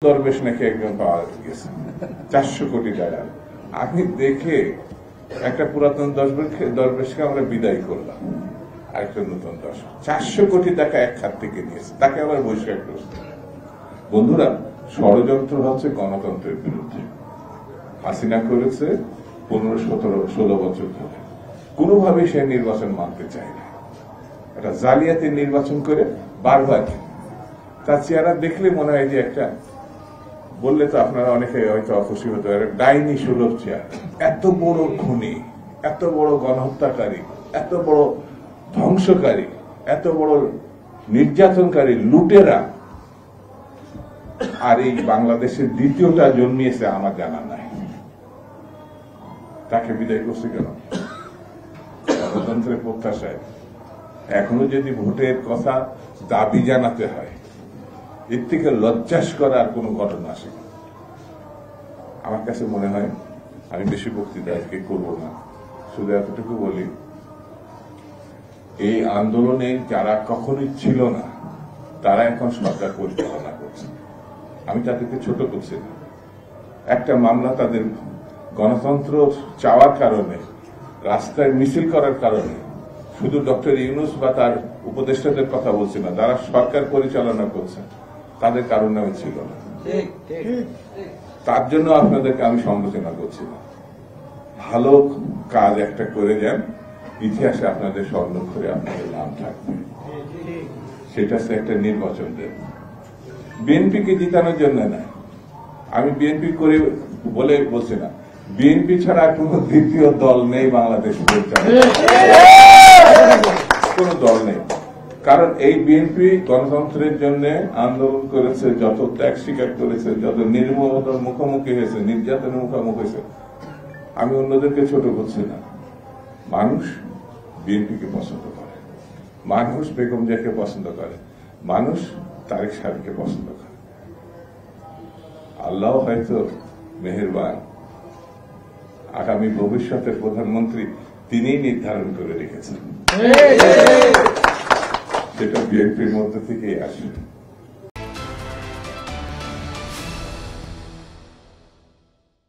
দরবেশ নাকি একজন পাওয়া গেছে 400 কোটি টাকা। আমি দেখে একটা পুরাতন দরবেশকে আমরা বিদায় করলাম, আরেকটা নতুন দর্শক 400 কোটি টাকা এক খাত থেকে নিয়েছে, তাকে আবার বহিষ্কার করছে। বন্ধুরা, ষড়যন্ত্র হচ্ছে গণতন্ত্রের বিরুদ্ধে। হাসিনা করেছে 15-17-16 বছর ধরে, কোনোভাবেই সে নির্বাচন মানতে চায় না। একটা জালিয়াতি নির্বাচন করে বারবার তার চেহারা দেখলে মনে হয় যে একটা, বললে তো আপনারা অনেকে হয়তো অখুশি হতে পারে, ডাইনি সুলভ চেয়ার। এত বড় খুনি, এত বড় গণহত্যাকারী, এত বড় ধ্বংসকারী, এত বড় নির্যাতনকারী, লুটেরা আর এই বাংলাদেশের দ্বিতীয়টা জন্মিয়েছে আমার জানা নাই। তাকে বিদায় করছে কেন? গণতন্ত্রের প্রত্যাশায় এখনো যদি ভোটের কথা দাবি জানাতে হয়, এর থেকে লজ্জাস করার কোন ঘটনা আসে। আমার কাছে মনে হয়, আমি বেশি বক্তৃতা আজকে করবো না, শুধু এতটুকু বলি, এই আন্দোলনে যারা কখনোই ছিল না তারা এখন সরকার পরিচালনা করছে। আমি তাদেরকে ছোট করছি না। একটা মামলা তাদের গণতন্ত্র চাওয়ার কারণে, রাস্তায় মিছিল করার কারণে, শুধু ডক্টর ইউনূস বা তার উপদেষ্টাদের কথা বলছি না, যারা সরকার পরিচালনা করছে তাদের কারণে ছিল না। তার জন্য আপনাদেরকে আমি সমালোচনা করছি না। ভালো কাজ একটা করে যান, ইতিহাসে আপনাদের স্বর্ণাক্ষরে আপনাদের নাম থাকবে। সেটা হচ্ছে একটা নির্বাচন দেন। বিএনপিকে জিতানোর জন্য না, আমি বিএনপি করে বলে বলছি না, বিএনপি ছাড়া কোন দ্বিতীয় দল নেই বাংলাদেশ পরিচালনা, কোন দল নেই। কারণ এই বিএনপি গণতন্ত্রের জন্য আন্দোলন করেছে, যত ত্যাগ স্বীকার করেছে, যত নির্মমতার মুখোমুখি হয়েছে, নির্যাতনের মুখোমুখি হয়েছে। আমি অন্যদেরকে ছোট করছি না। মানুষ বিএনপিকে পছন্দ করে, মানুষ বেগম জিয়াকে পছন্দ করে, মানুষ তারেক সাহেবকে পছন্দ করে। আল্লাহ হয়তো মেহেরবান, আগামী ভবিষ্যতের প্রধানমন্ত্রী তিনিই নির্ধারণ করে রেখেছেন, সেটা বিএনপির মধ্যে থেকেই আসে।